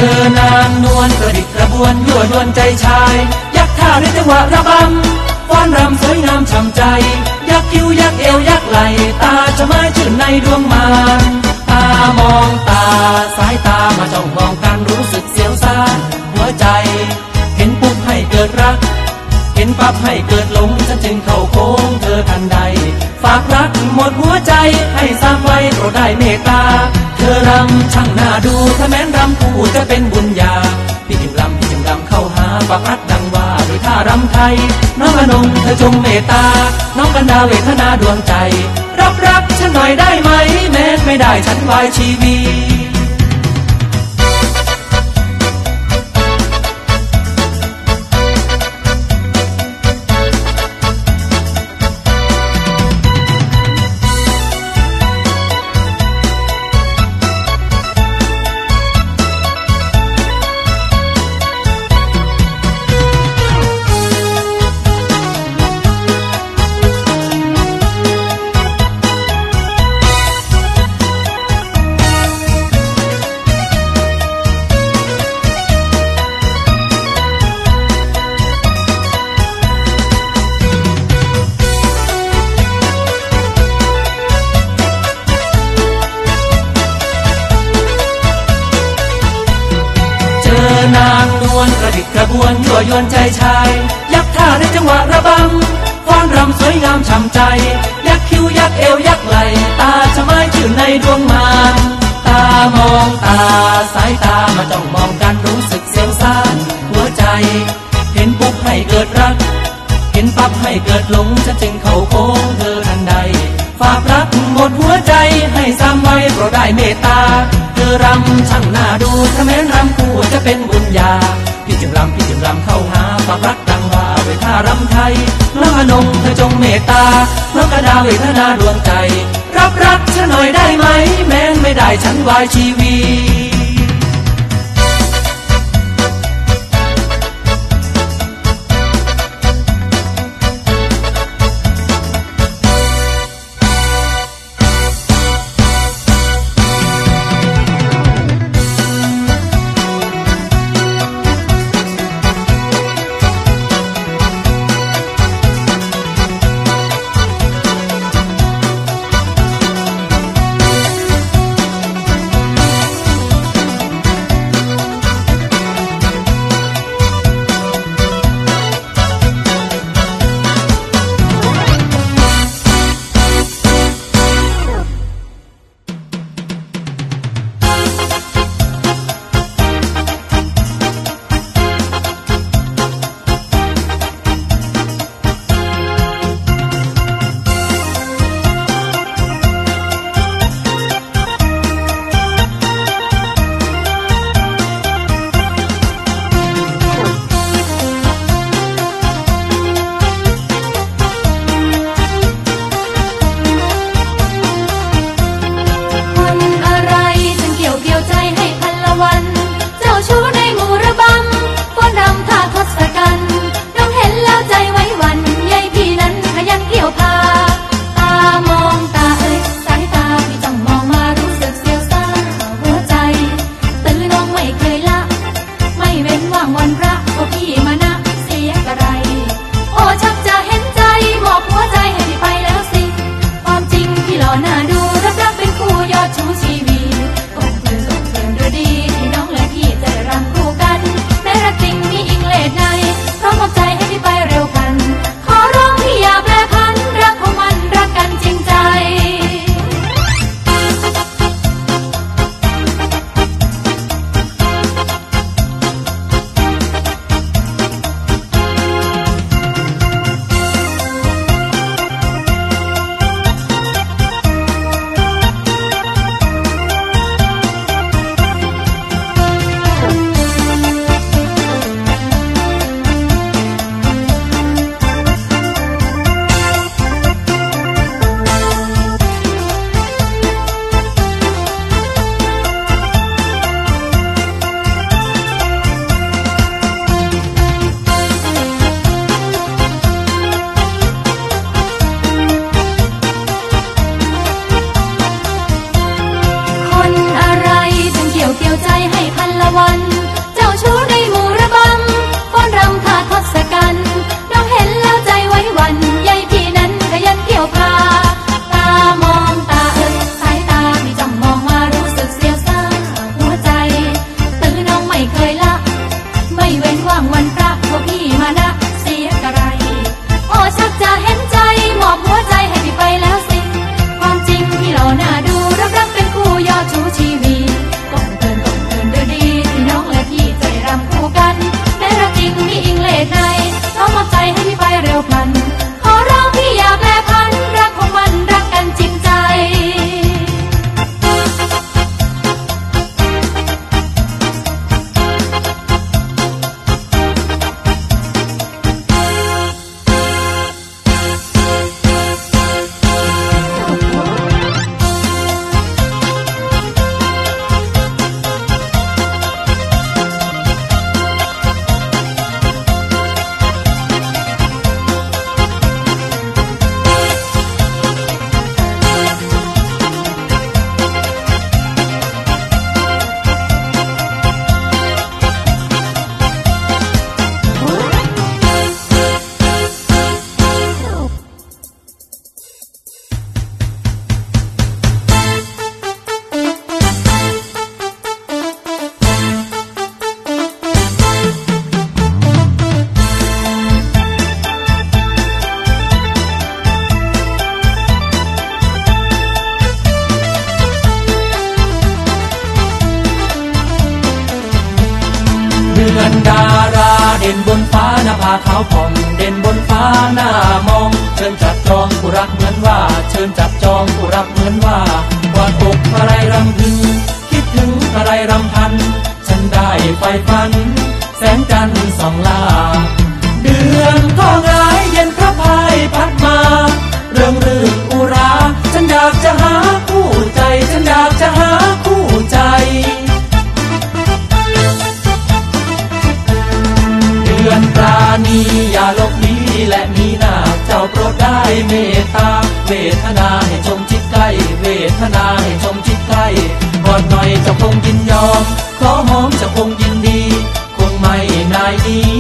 อนางนวลกระดิกกระบวนยั่วยวนใจชายยักท่าในจังหวะระบำฟ้อนรำสวยงามช่ำใจยักคิ้วยักเอวยักไหลตาจะไม้ชื่นในดวงมารตามองตาสายตามาจ้องมองกันรู้สึกเสียวซ่านหัวใจเห็นปุ๊บให้เกิดรักเห็นปั๊บให้เกิดหลงฉันจึงเข้าโค้งเธอทันใดฝากรักหมดหัวใจให้สร้างไว้โปรดได้เมตตาเธอรำช่างน่าดูถ้าแม้นรำคู่จะเป็นบุญญาพี่จึงรำเข้าหาฝากรักดังว่าโดยท่ารำไทยน้องอนงเธอจงเมตตาน้องกันดาเวทนาดวงใจรับรักฉันหน่อยได้ไหมแม้ไม่ได้ฉันวายชีวิตนางนวลกระดิกกระบวนยั่วยวนใจชายยักท่าในจังหวะระบำฟ้อนรำสวยงามช่ำใจยักคิ้วยักเอวยักไหลตาจะไม้ชื่นในดวงมารตามองตาสายตามาจ้องมองกันรู้สึกเสียวซ่านหัวใจเห็นปุ๊บให้เกิดรักเห็นปั๊บให้เกิดหลงฉันจึงเข้าโค้งเธอทันใดฝากรักหมดหัวใจให้ซ้ำไว้โปรดได้เมตตาเธอรำช่างน่าดูถ้าแม้นรำคู่จะเป็นบุญญาพี่จึงรำเข้าหาฝากรักดังว่าเวท่ารำไทยน้องอนงเธอจงเมตตาน้องกระดาเวทนาดวงใจรับรักฉันหน่อยได้ไหมแม้ไม่ได้ฉันวายชีวิต ดือนดาราเด่นบนฟ้าหน้าผาขาวผ่องเด่นบนฟ้าหน้ามองเชิญจับจองผู้รักเหมือนว่าเชิญจับจองผู้รักเหมือนว่าวาดอกอะไรรำพึงคิดถึงอะไรรำพันฉันได้ไฟฝันแสงจันทร์ส่องลาเดือนก็งายเย็นพระพายพัดมาเรื่องรื่นอุราฉันอยากจะหาคู่ใจฉันอยากจะหาคู่ใจเดือนปราณีอย่าลบลี้และมีหน้าเจ้าโปรดได้เมตตาเวทนาให้ชมชิดใกล้เวทนาให้ชมชิดใกล้กอดหน่อยจะคงยินยอมขอหอมจะคงยินดีคงไม่นายนี้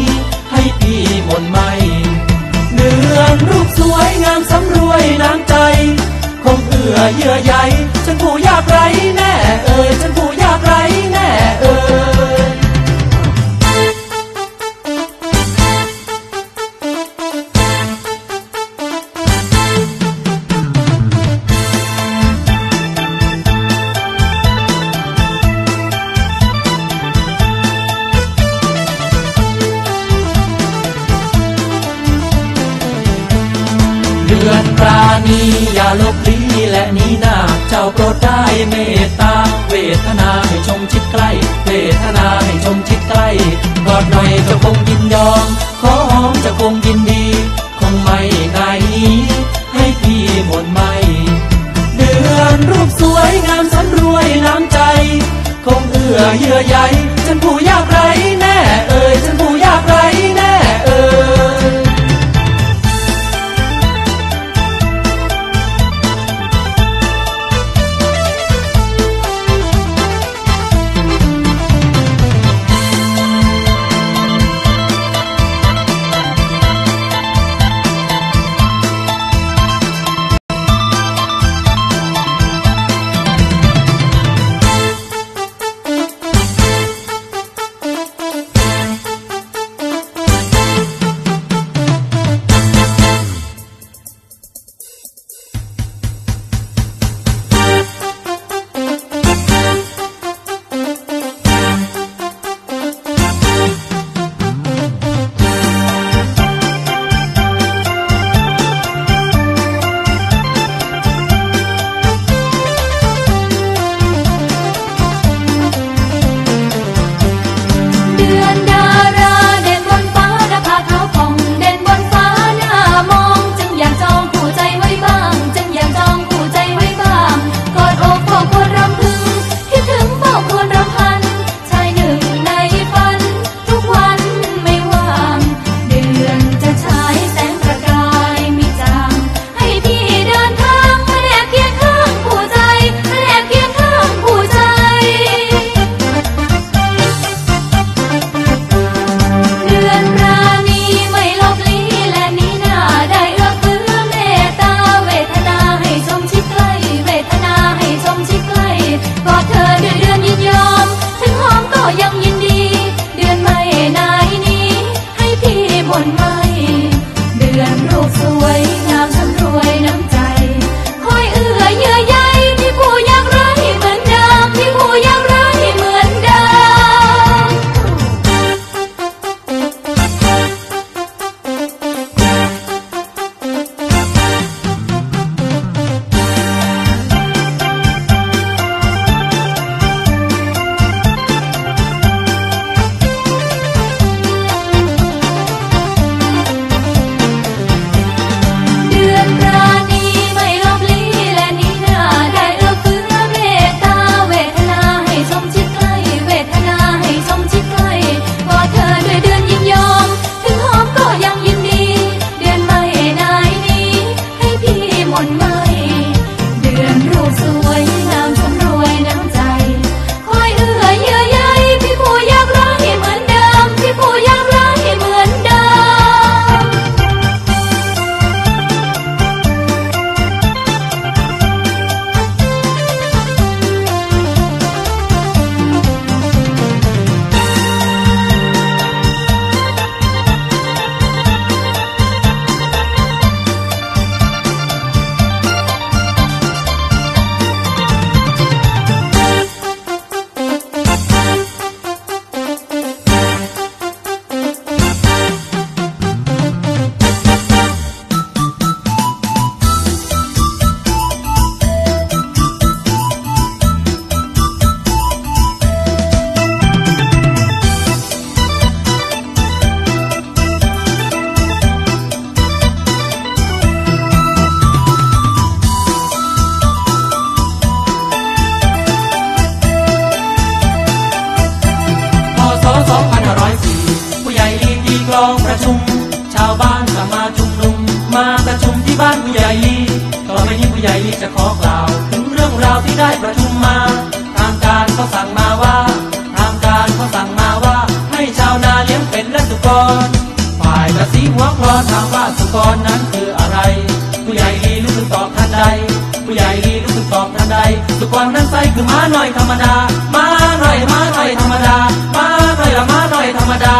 ให้พี่หม่นไม่เดือนรูปสวยงามสำรวยน้ำใจคงเอื้อเยื่อใยฉันผู้ยากไร้แน่ฉันผู้ยากไร้แน่เดือนปราณีอย่าลบลี้และนี้หน้าเจ้าโปรดได้เมตตาเวทนาให้ชมชิดใกล้เวทนาให้ชมชิดใกล้กอดหน่อยจะคงยินยอมขอหอมจะคงยินดีคงไม่นายนี้ให้พี่หม่นไม่เดือนรูปสวยงามสำรวยน้ำใจคงเอื้อเยื่อใยฉันผู้ยากไร้แน่ฉันผู้ยากไร้แน่ ส่คือม้าน้อยธรรมดาม้าน้อยธรรมดาม้าน้อยละม้าน้อยธรรมดา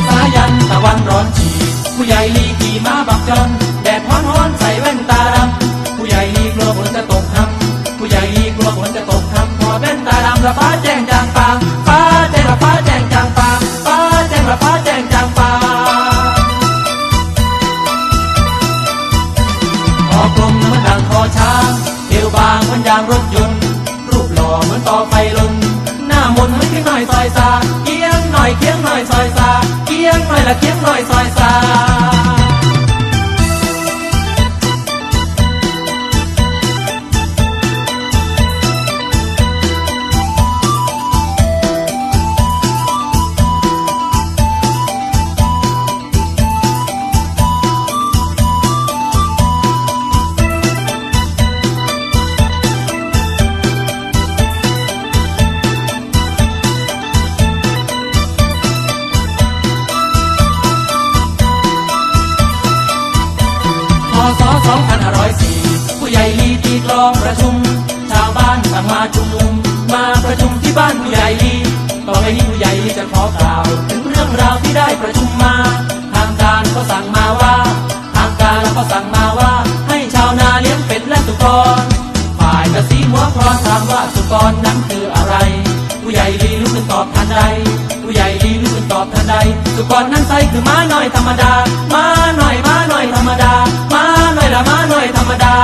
สายันตะวันร้อนฉีผู้ใหญ่ลีขี่ม้าบักจอนแดดร้อนใส่แว่นตาดำผู้ใหญ่ลีกลัวฝนจะตกทำผู้ใหญ่ลีกลัวฝนจะตกทำถอดแว่นตาดำละฟ้าแจ้งจางปางฟ้าแจ้งละฟ้าแจ้งจางปางฟ้าแจ้งละฟ้าแจ้งจางปางคอกลมเหมือนดังคอช้างเอวบางเหมือนยางรถยนต์รูปหล่อเหมือนต่อไฟลนหน้ามนต์เหมือนเคียงหน่อยซอยซาเคียงหน่อยซอยซาเคียงหน่อยละเคียงหน่อยซอยซา2504ผู้ใหญ่ลีตีกลองประชุมชาวบ้านสั่งมาชุมนุมมาประชุมที่บ้านผู้ใหญ่ลีต่อไปนี้ผู้ใหญ่ลีจะขอกล่าวถึงเรื่องราวที่ได้ประชุมมาทางการก็สั่งมาว่าให้ชาวนาเลี้ยงเป็ดและสุกรฝ่ายกระสีหัวครอนถามว่าสุกรนั้นคืออะไรผู้ใหญ่ลีลุกขึ้นตอบทันใดสุกรนั้นไซคือม้าน้อยธรรมดาม้าน้อยธรรมดาม้าน้อยละม้าน้อยธรรมดา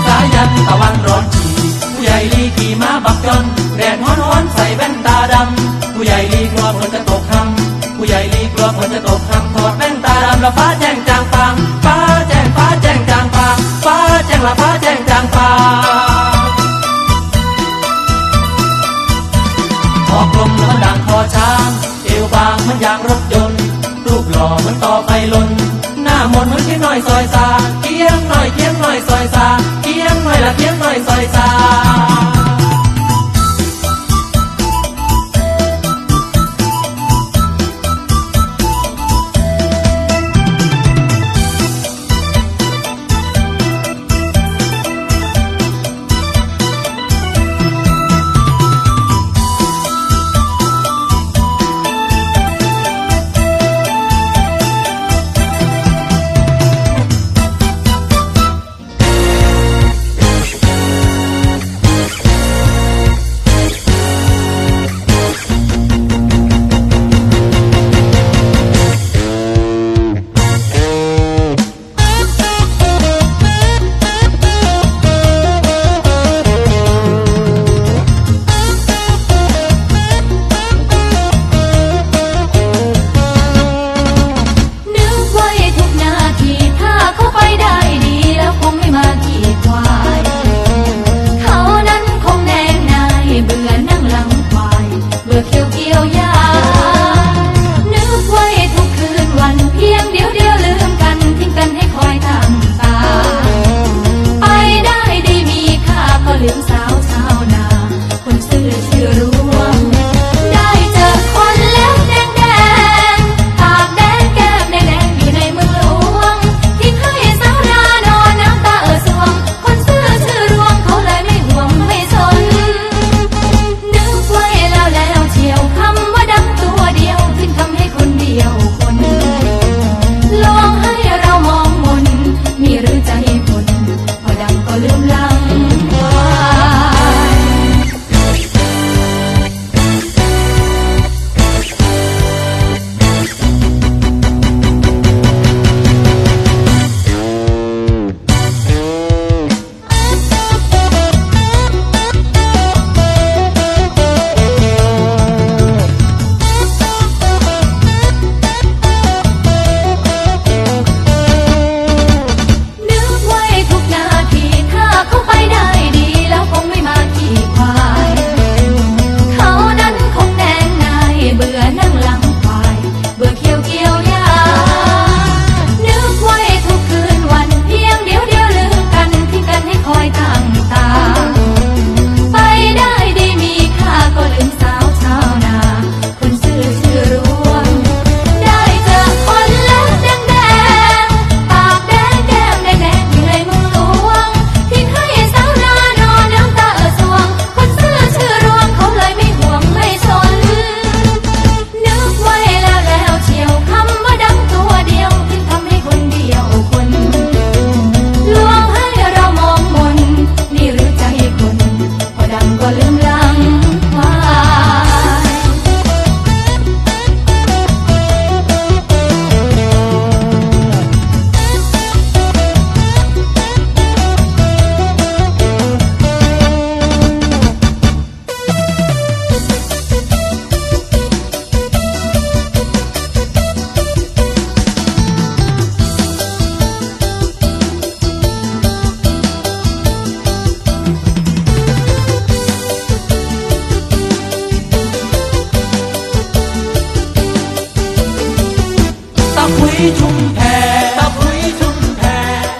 สายันตะวันร้อนฉีผู้ใหญ่ลีขี่ม้าบักจอนแดดร้อนใส่แว่นตาดำผู้ใหญ่ลีกลัวฝนจะตกคำผู้ใหญ่ลีกลัวฝนจะตกคำถอดแว่นตาดำละฟ้าแจ้งจางปางฟ้าแจ้งจางปางฟ้าแจ้งละฟ้าแจ้งจางปางคอกลมเหมือนดังคอช้างเอวบางเหมือนยางรถยนต์รูปหล่อเหมือนต่อไฟลนหน้ามนต์เหมือนเคียงน้อยซอยซาเคียงน้อยซอยซาเคียงน้อยละเคียงน้อยซอยซา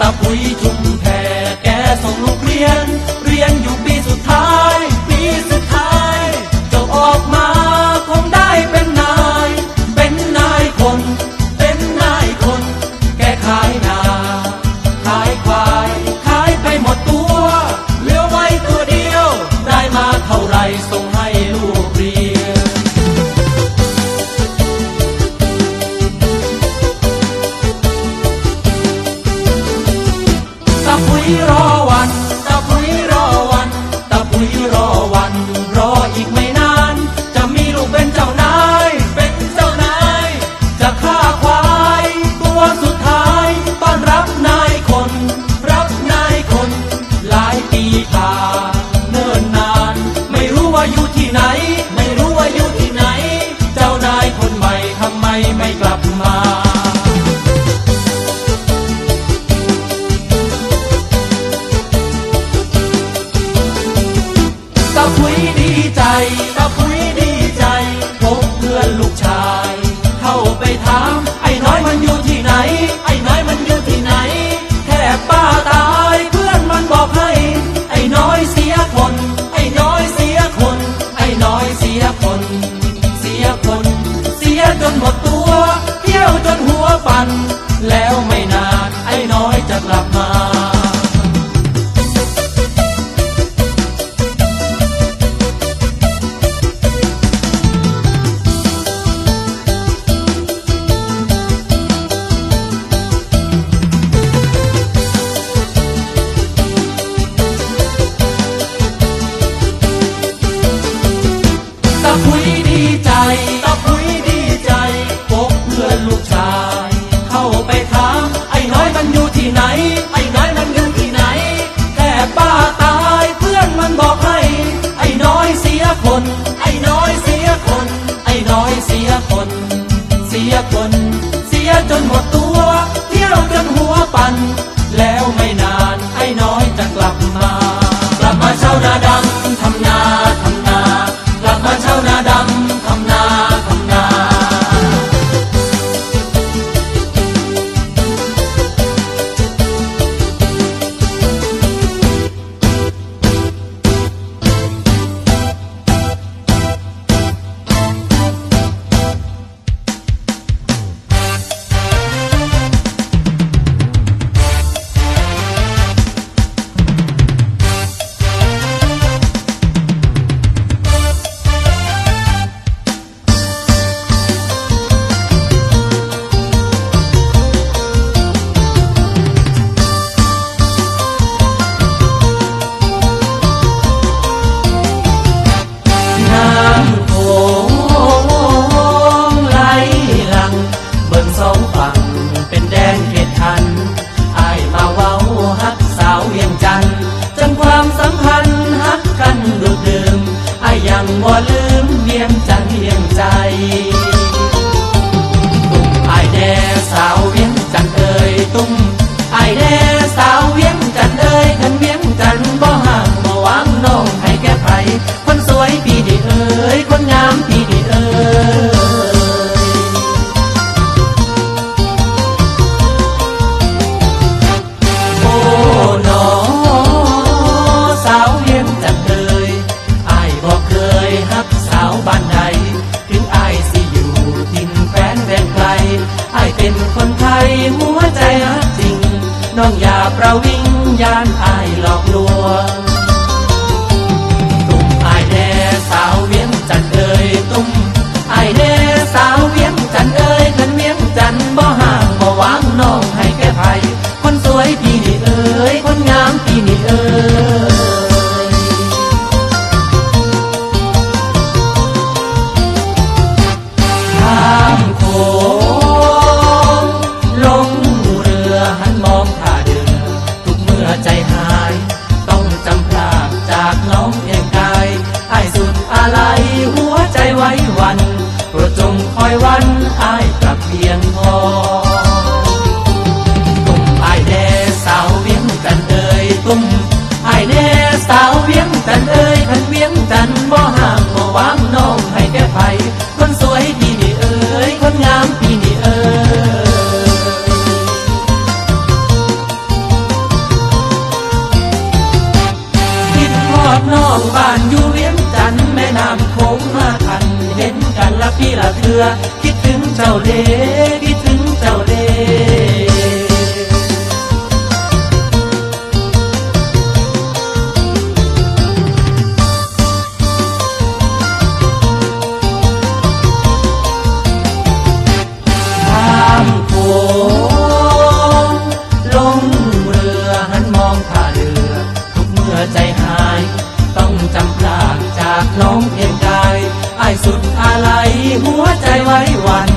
ตาปุ๋ยชุมแพแกส่งลูกเรียนอยู่ปีสุดท้ายจบออกมาคงได้เป็นนายคนแกขายนาขายควายขายไปหมดตัวเหลือไว้ตัวเดียวได้มาเท่าไรส่งให้ลูกเรียนตาปุ๋ยรอวันรออีกไม่นานจะมีลูกเป็นเจ้านายจะฆ่าควายตัวสุดท้ายต้อนรับนายคนหลายปีผ่านเนิ่นนานไม่รู้ว่าอยู่ที่ไหนเจ้านายคนใหม่ทำไมไม่กลับมาตาปุ๋ยดีใจพบเพื่อนลูกชายเข้าไปถามไอ้น้อยมันอยู่ที่ไหนแค่ป้าตายเพื่อนมันบอกให้ไอ้น้อยเสียคนเสียจนหมดตัวเที่ยวจนหัวปั่นแล้วไม่นานไอ้น้อยจะกลับมาตาปุ๋ยดีใจพบเพื่อนลูกชายเข้าไปถามไอ้น้อยมันอยู่ที่ไหนแค่ป้าตายเพื่อนมันบอกให้ไอ้น้อยเสียคนเสียจนหมดตัวเที่ยวจนหัวปั่นแล้วไม่นานไอ้น้อยจะกลับมาเช่านาดำทำนากลับมาเช่านาดำทำนา บ่ลืมเวียงจันทร์เวียงใจตุ้มไอแด่สาวเวียงจันทร์เอ่ยตุ้มไอแด่สาวเวียงจันทร์เอ่ยคันเวียงจันทร์บ่ห่างบ่วางน้องให้แก่ไผคนสวยพี่ดีเอ่ยคนงามพี่ดีเอ่ยโอ้หนอสาวเวียงจันทร์เอ่ยอ้ายบ่เคยฮักสาวบ้านใดถึงอ้ายสิอยู่ถิ่นแฟนแดนไกลอ้ายเป็นคนไทยหัวใจฮักจริงน้องอย่าประวิงยานอ้ายหลอกลวงตุ้มอ้ายแด่สาวเวียงจันทร์เอ่ยตุ้มอ้ายแด่สาวเวียงจันทร์เอ่ยคันเวียงจันทร์บ่ห่างบ่วางน้องให้แก่ไผคนสวยพี่นี่เอ่ยคนงามพี่นี่เอ่ยข้ามโขงลงเรือหันมองท่าเรือทุกเมื่อใจหายต้องจำพลาดจากน้องเพียงกายอ้ายสุดอะไรหัวใจไว้วันโปรดจงคอยวันอ้ายกลับเพียงพอตุ้มอ้ายแด่สาวเวียงจันทร์เอ่ยตุ้มอ้ายแด่สาวเวียงจันทร์เอ่ยคันเวียงจันทร์บ่ห่างบ่วางน้องให้แก่ไผคนสวยพี่นี่เอ่ยคนงามพี่นี่เอ่ย ปีละเทือคิดถึงเจ้าเด้คิดถึงเจ้าเด้ใจหายต้องจำพลากจากน้องเพียงกายอ้ายสุดอาลัยหัวใจไว้วัน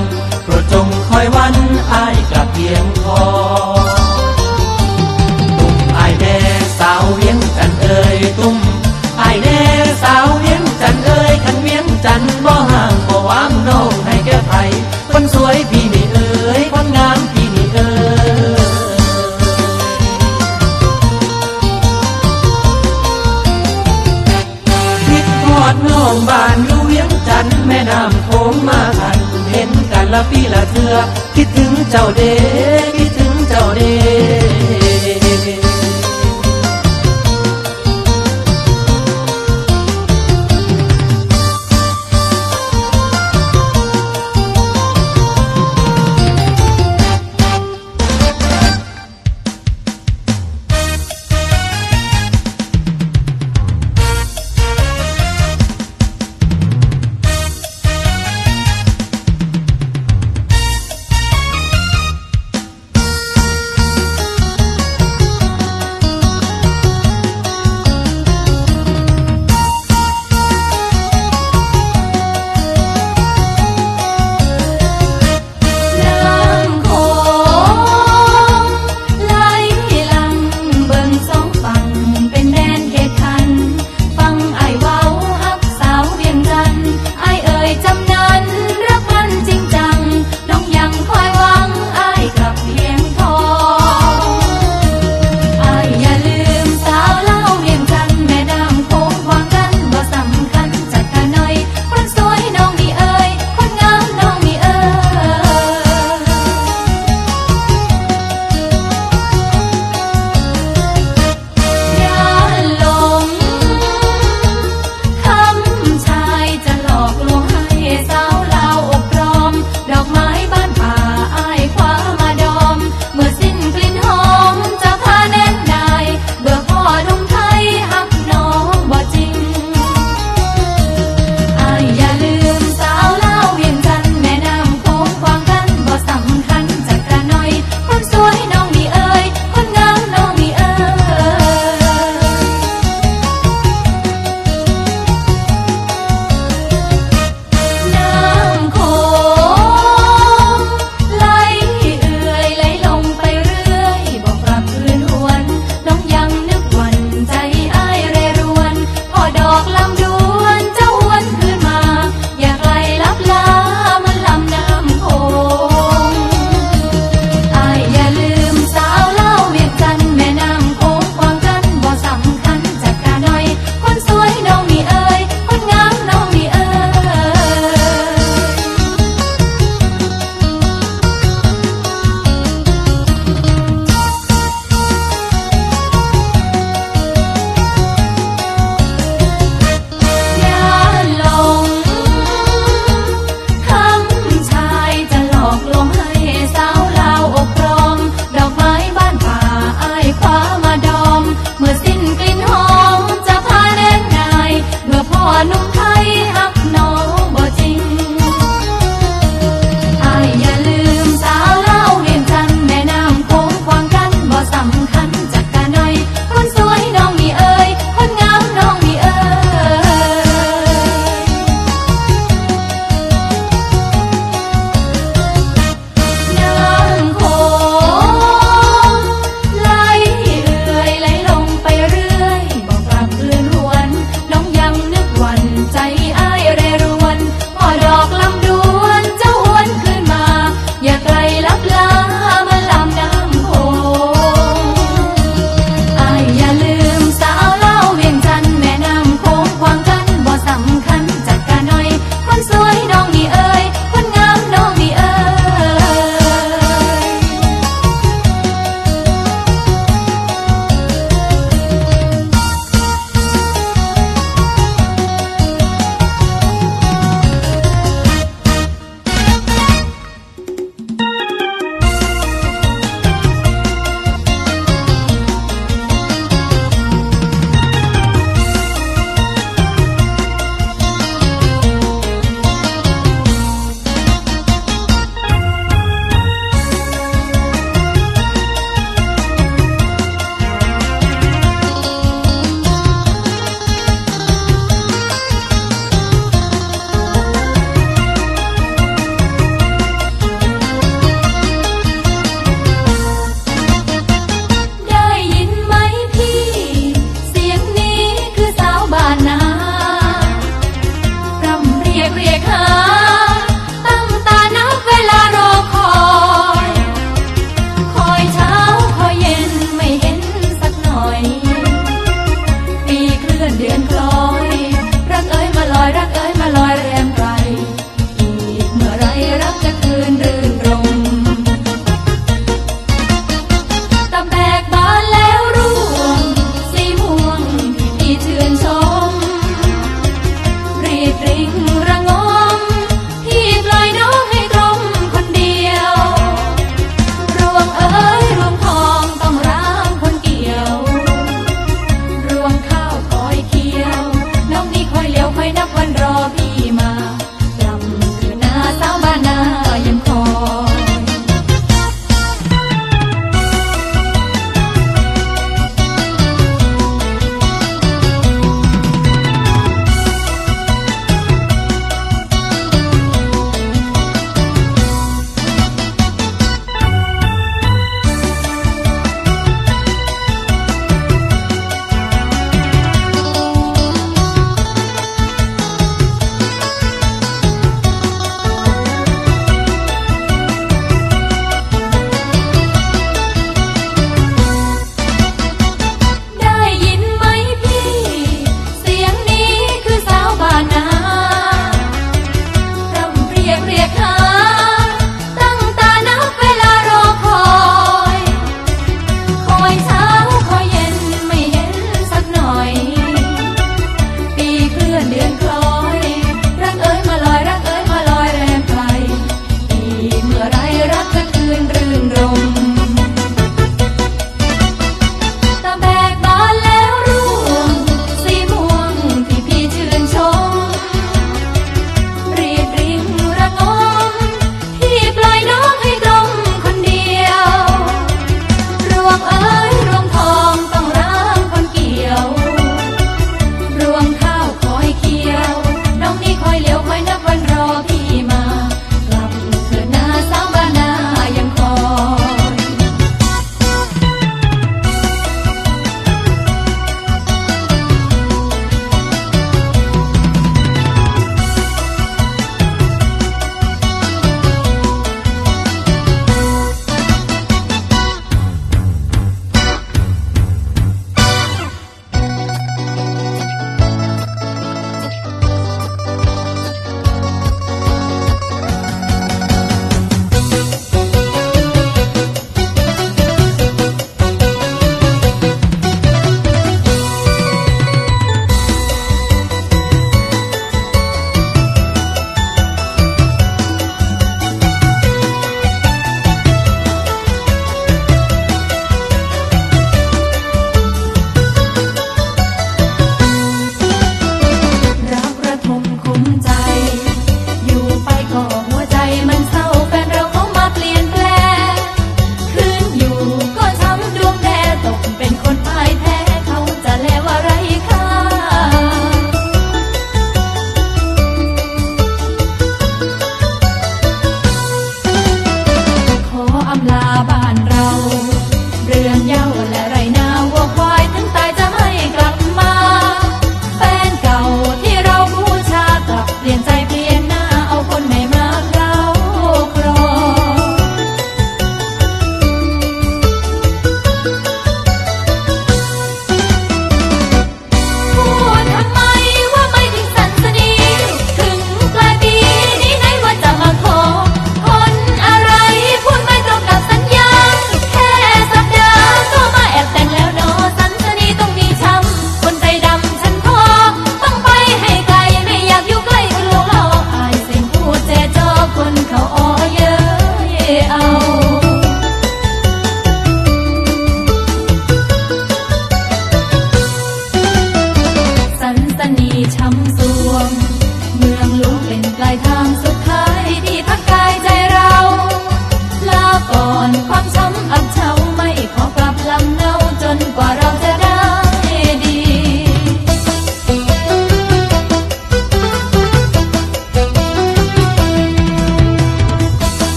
โปรดจงคอยวันอ้ายกลับเพียงพอตุ้มอ้ายแน่สาวเวียงจันเอ่ยตุ้มอ้ายแน่สาวเวียงจันเอ่ยคันเวียงจันบ่ห่างบ่วางน้องให้แก่ไผคนสวยพี่นี่เอ่ยคนงามพี่นี่เอ่ยน้องบ้านอยู่เวียงจันทน์แม่น้ำโขงมาทันเห็นกันละปีละเทือคิดถึงเจ้าเด้คิดถึงเจ้าเด้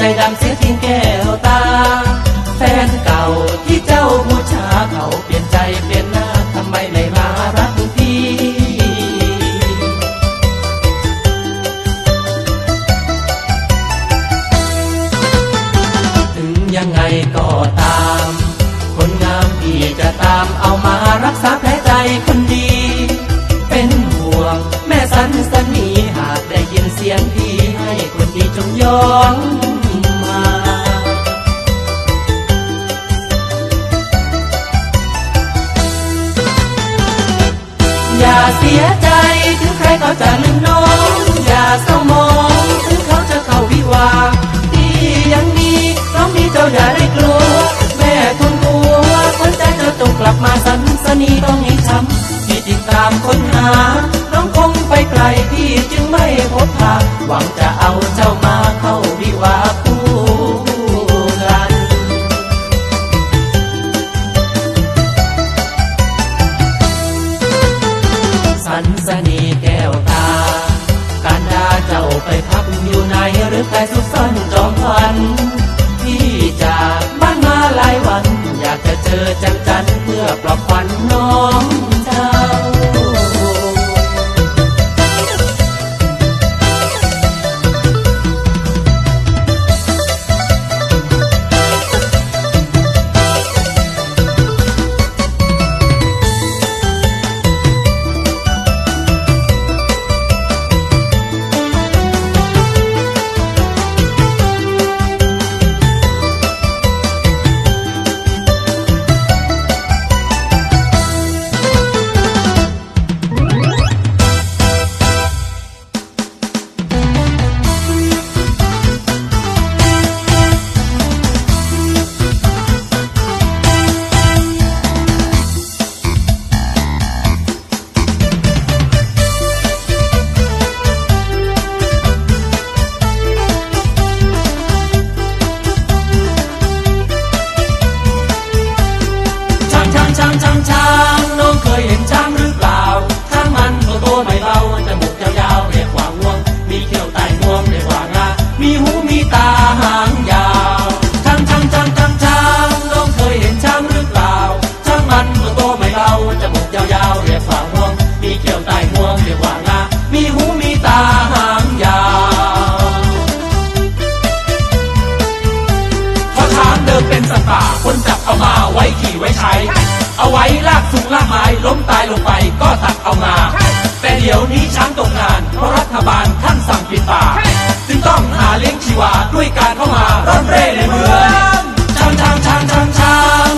ใจดำเสียทิ้งแก้วตาแฟนเก่าที่เจ้าบูชาเขาเปลี่ยนใจเปลี่ยนหน้าทำไมไม่มารักพี่ถึงยังไงก็ตามคนงามพี่จะตามเอามารักษาแผลใจคนดีเป็นห่วงแม่สันสนีหากได้ยินเสียงพี่ให้คนดีจงย้อนมาอย่าเสียใจถึงใครเขาจะลืมน้องอย่าเศร้ามองถึงเขาจะเข้าวิวาที่ยังมีน้องนี้เจ้าอย่าได้กลัวแม่ทุนหัวคนใจเธอต้องกลับมาสันสนีต้องให้ช้ำที่ติดตามค้นหาน้องคงไปไกลพี่จึงไม่พบทางหวังจะเอาเจ้ามาเข้าวิวาคู่กันสันสนีแก้วตาการดาเจ้าไปพักอยู่ไหนหรือใครสุขซ่อนจอมขวัญพี่จากบ้านมาหลายวันอยากจะเจอจันเพื่อปลอบขวัญน้องเจ้าช้างน้องเคยเห็นช้างหรือเปล่าช้างมันโตไม่เบาจมูกยาวๆเรียกว่างวงมีเขี้ยวไต่งวงเรียกว่างามีหูมีตาหางยาวช้างน้องเคยเห็นช้างหรือเปล่าช้างมันโตไม่เบาจมูกยาวๆเรียกว่างวงมีเขี้ยวไต่งวงเรียกว่างามีหูมีตาหางยาวเพราะช้างเดิมเป็นสัตว์ป่าคนจับเอามาไว้ขี่ไว้ใช้เอาไว้ลากสูงลากไม้ล้มตายลงไปก็ตัดเอามาแต่เดี๋ยวนี้ช้างตกงานเพราะรัฐบาลท่านสั่งปิดป่าจึงต้องหาเลี้ยงชีวาด้วยการเข้ามาร่อนเร่ในเมืองช้าง